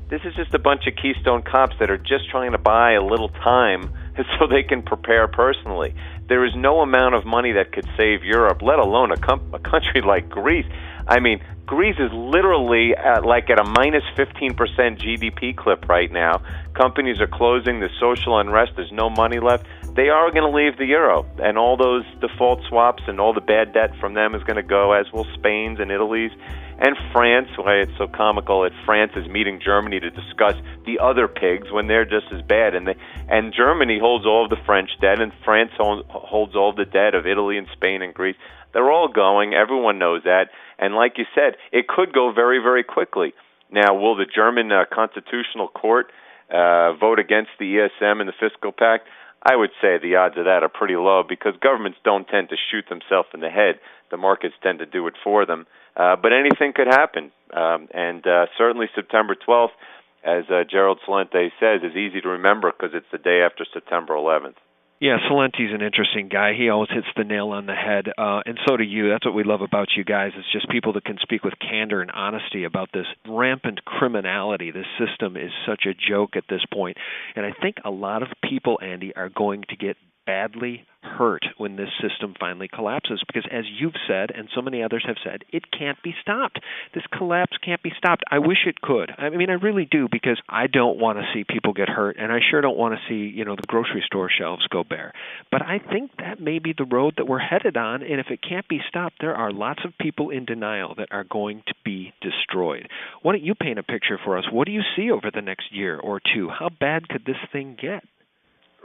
This is just a bunch of Keystone cops that are just trying to buy a little time so they can prepare personally. There is no amount of money that could save Europe, let alone a country like Greece. I mean, Greece is literally at a minus 15% GDP clip right now. Companies are closing. There's social unrest. There's no money left. They are going to leave the euro, and all those default swaps and all the bad debt from them is going to go, as will Spain's and Italy's. And France, why it's so comical that France is meeting Germany to discuss the other pigs when they're just as bad. And Germany holds all of the French debt, and France holds all of the debt of Italy and Spain and Greece. They're all going. Everyone knows that. And like you said, it could go very, very quickly. Now, will the German Constitutional Court vote against the ESM and the Fiscal Pact? I would say the odds of that are pretty low because governments don't tend to shoot themselves in the head. The markets tend to do it for them. But anything could happen. And certainly September 12th, as Gerald Celente says, is easy to remember because it's the day after September 11th. Yeah, Celente's an interesting guy. He always hits the nail on the head, and so do you. That's what we love about you guys. It's just people that can speak with candor and honesty about this rampant criminality. This system is such a joke at this point. And I think a lot of people, Andy, are going to get badly hurt when this system finally collapses because, as you've said and so many others have said, it can't be stopped. This collapse can't be stopped. I wish it could. I mean, I really do, because I don't want to see people get hurt, and I sure don't want to see, the grocery store shelves go bare. But I think that may be the road that we're headed on, and if it can't be stopped, there are lots of people in denial that are going to be destroyed. Why don't you paint a picture for us? What do you see over the next year or two? How bad could this thing get?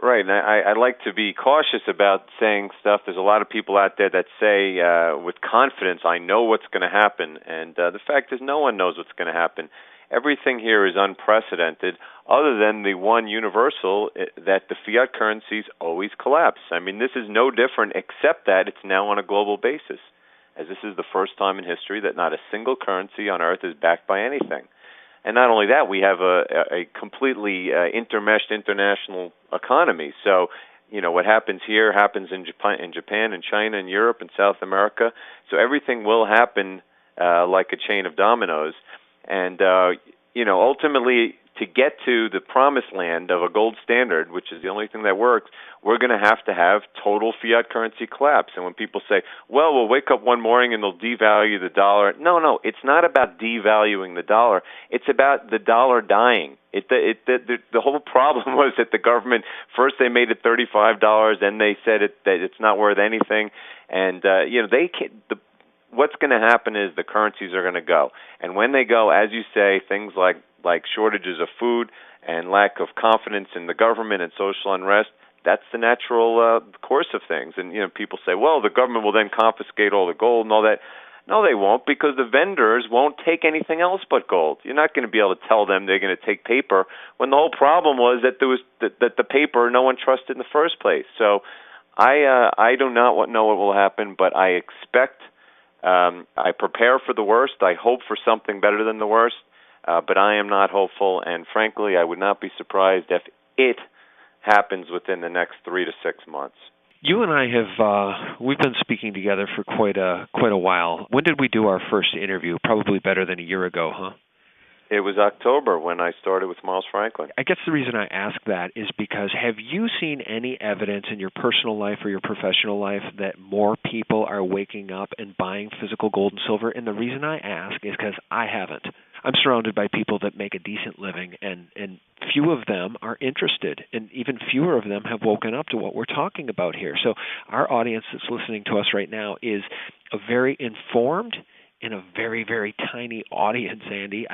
Right, and I like to be cautious about saying stuff. There's a lot of people out there that say with confidence, I know what's going to happen, and the fact is no one knows what's going to happen. Everything here is unprecedented, other than the one universal, that the fiat currencies always collapse. I mean, this is no different, except that it's now on a global basis, as this is the first time in history that not a single currency on Earth is backed by anything. And not only that, we have a completely intermeshed international economy. So, what happens here happens in Japan and China and Europe and South America. So everything will happen like a chain of dominoes. And, ultimately, to get to the promised land of a gold standard, which is the only thing that works, we're going to have total fiat currency collapse. And when people say, well, we'll wake up one morning and they'll devalue the dollar. No, it's not about devaluing the dollar. It's about the dollar dying. The whole problem was that the government, first they made it $35, then they said that it's not worth anything. And, they can't... What's going to happen is the currencies are going to go. And when they go, as you say, things like shortages of food and lack of confidence in the government and social unrest, that's the natural course of things. And, people say, well, the government will then confiscate all the gold and all that. No, they won't, because the vendors won't take anything else but gold. You're not going to be able to tell them they're going to take paper when the whole problem was that there was that the paper no one trusted in the first place. So I do not know what will happen, but I expect... I prepare for the worst. I hope for something better than the worst, but I am not hopeful, and frankly, I would not be surprised if it happens within the next 3 to 6 months. You and I have we've been speaking together for quite a while. When did we do our first interview? Probably better than a year ago, huh? It was October when I started with Miles Franklin. I guess the reason I ask that is because have you seen any evidence in your personal life or your professional life that more people are waking up and buying physical gold and silver? And the reason I ask is because I haven't. I'm surrounded by people that make a decent living, and few of them are interested, and even fewer of them have woken up to what we're talking about here. So our audience that's listening to us right now is a very informed and a very, very tiny audience, Andy.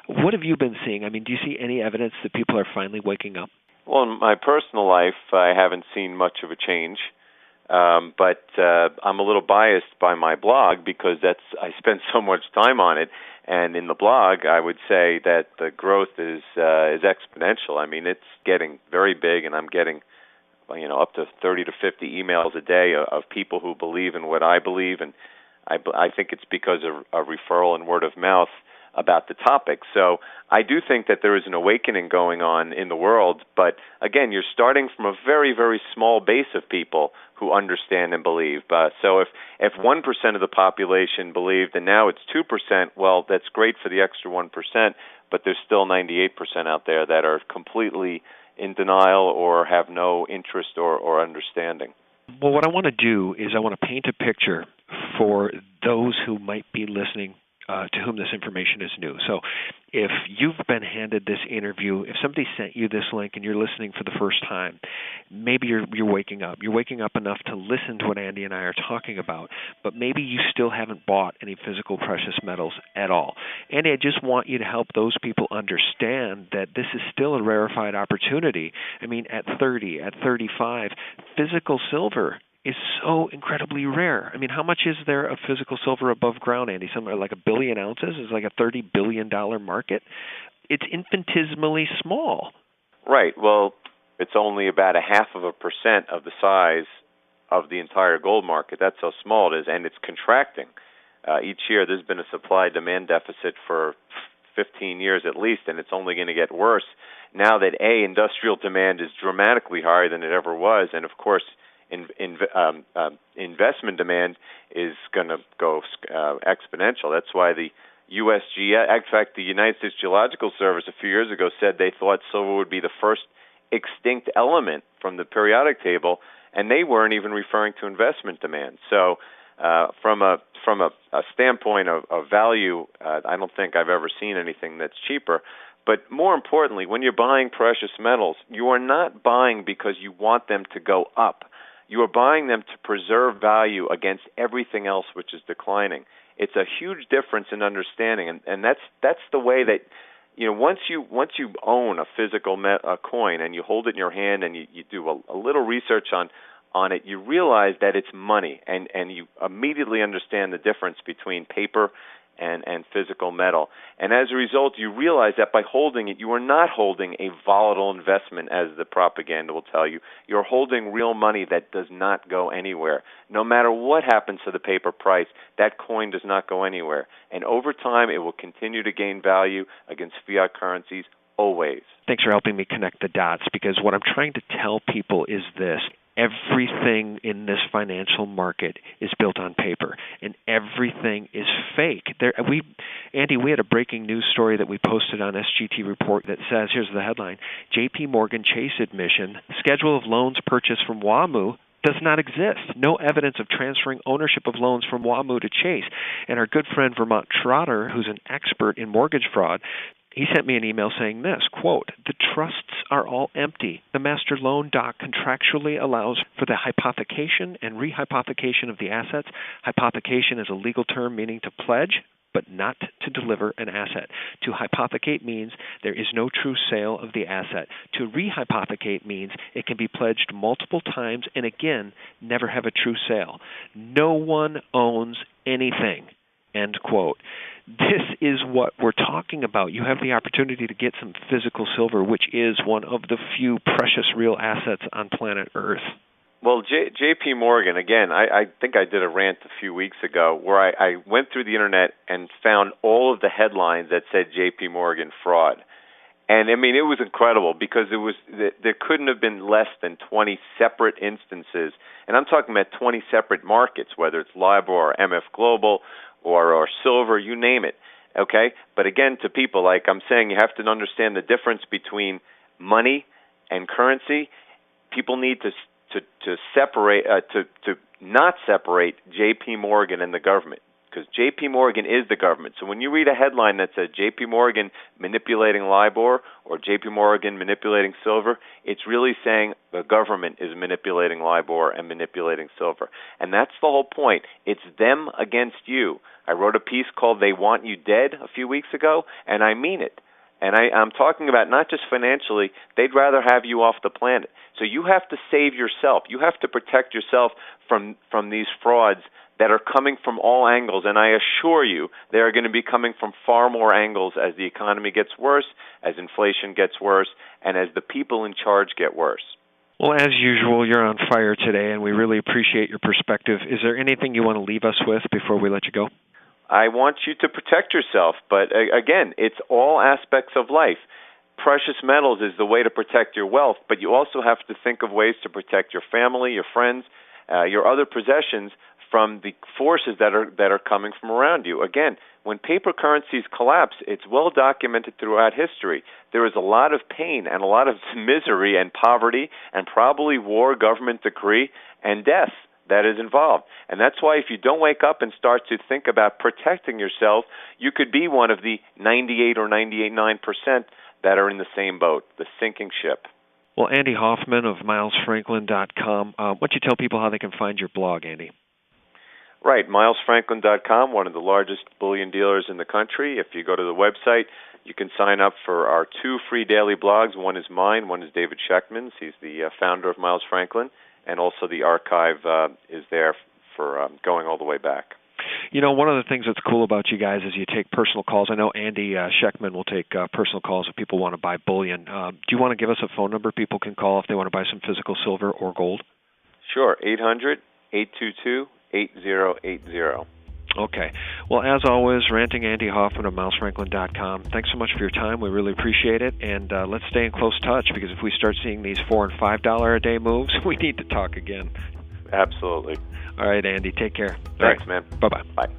What have you been seeing? I mean, do you see any evidence that people are finally waking up? Well, in my personal life, I haven't seen much of a change, but I'm a little biased by my blog because I spend so much time on it. And in the blog, I would say that the growth is exponential. I mean, it's getting very big, and I'm getting up to 30 to 50 emails a day of people who believe in what I believe, and I think it's because of referral and word of mouth. about the topic. So I do think that there is an awakening going on in the world, but again, you're starting from a very, very small base of people who understand and believe. So if 1% of the population believed and now it's 2%, well, that's great for the extra 1%, but there's still 98% out there that are completely in denial or have no interest or understanding. Well, what I want to do is I want to paint a picture for those who might be listening to whom this information is new. So if you've been handed this interview, if somebody sent you this link and you're listening for the first time, maybe you're waking up. You're waking up enough to listen to what Andy and I are talking about, but maybe you still haven't bought any physical precious metals at all. Andy, I just want you to help those people understand that this is still a rarefied opportunity. I mean, at 30, at 35, physical silver is so incredibly rare. I mean, how much is there of physical silver above ground, Andy? Somewhere like 1 billion ounces is like a $30 billion market. It's infinitesimally small. Right. Well, it's only about 0.5% of the size of the entire gold market. That's how small it is, and it's contracting. Each year there's been a supply-demand deficit for 15 years at least, and it's only going to get worse now that, industrial demand is dramatically higher than it ever was, and of course, investment demand is going to go exponential. That's why the USGS, in fact, the United States Geological Service a few years ago said they thought silver would be the first extinct element from the periodic table, and they weren't even referring to investment demand. So from a standpoint of value, I don't think I've ever seen anything that's cheaper. But more importantly, when you're buying precious metals, you are not buying because you want them to go up. You are buying them to preserve value against everything else which is declining. It's a huge difference in understanding, and that's the way that, once you own a physical coin and you hold it in your hand and you do a little research on it, you realize that it's money, and you immediately understand the difference between paper and physical metal. And as a result, you realize that by holding it, you are not holding a volatile investment, as the propaganda will tell you. You're holding real money that does not go anywhere. No matter what happens to the paper price, that coin does not go anywhere. And over time, it will continue to gain value against fiat currencies always. Thanks for helping me connect the dots, because what I'm trying to tell people is this. Everything in this financial market is built on paper, and everything is fake. Andy, we had a breaking news story that we posted on SGT Report that says, here's the headline, J.P. Morgan Chase admission, schedule of loans purchased from WAMU does not exist. No evidence of transferring ownership of loans from WAMU to Chase. And our good friend Vermont Trotter, who's an expert in mortgage fraud, he sent me an email saying this, quote, the trusts are all empty. The master loan doc contractually allows for the hypothecation and rehypothecation of the assets. Hypothecation is a legal term meaning to pledge, but not to deliver an asset. To hypothecate means there is no true sale of the asset. To rehypothecate means it can be pledged multiple times and again, never have a true sale. No one owns anything, end quote. This is what we're talking about. You have the opportunity to get some physical silver, which is one of the few precious real assets on planet Earth. Well, J.P. Morgan, again, I think I did a rant a few weeks ago where I went through the Internet and found all of the headlines that said J.P. Morgan fraud. And, I mean, it was incredible because there couldn't have been less than 20 separate instances. And I'm talking about 20 separate markets, whether it's LIBOR or MF Global or silver, you name it, okay? But again, to people, like I'm saying, you have to understand the difference between money and currency. People need to separate, to not separate J.P. Morgan and the government, because J.P. Morgan is the government. So when you read a headline that says J.P. Morgan manipulating LIBOR or J.P. Morgan manipulating silver, it's really saying the government is manipulating LIBOR and manipulating silver. And that's the whole point. It's them against you. I wrote a piece called They Want You Dead a few weeks ago, and I mean it. And I'm talking about not just financially, they'd rather have you off the planet. So you have to save yourself. You have to protect yourself from these frauds that are coming from all angles. And I assure you, they are going to be coming from far more angles as the economy gets worse, as inflation gets worse, and as the people in charge get worse. Well, as usual, you're on fire today, and we really appreciate your perspective. Is there anything you want to leave us with before we let you go? I want you to protect yourself. But again, it's all aspects of life. Precious metals is the way to protect your wealth, but you also have to think of ways to protect your family, your friends, your other possessions from the forces that are coming from around you. Again, when paper currencies collapse, it's well documented throughout history. There is a lot of pain and a lot of misery and poverty and probably war, government decree, and death that is involved. And that's why if you don't wake up and start to think about protecting yourself, you could be one of the 98 or 98.9% that are in the same boat, the sinking ship. Well, Andy Hoffman of MilesFranklin.com, why don't you tell people how they can find your blog, Andy? Right, MilesFranklin.com, one of the largest bullion dealers in the country. If you go to the website, you can sign up for our 2 free daily blogs. One is mine, one is David Schechtman's. He's the founder of Miles Franklin, and also the archive is there for going all the way back. You know, one of the things that's cool about you guys is you take personal calls. I know Andy Schechtman will take personal calls if people want to buy bullion. Do you want to give us a phone number people can call if they want to buy some physical silver or gold? Sure, 800-822-8080. Okay. Well, as always, Ranting Andy Hoffman of MilesFranklin.com. Thanks so much for your time. We really appreciate it. And let's stay in close touch, because if we start seeing these $4 and $5 a day moves, we need to talk again. Absolutely. All right, Andy. Take care. Thanks, man. Bye-bye. Bye.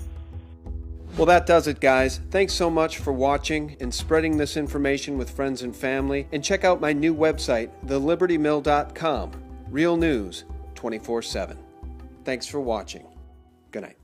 Well, that does it, guys. Thanks so much for watching and spreading this information with friends and family. And check out my new website, thelibertymill.com. Real news, 24/7. Thanks for watching. Good night.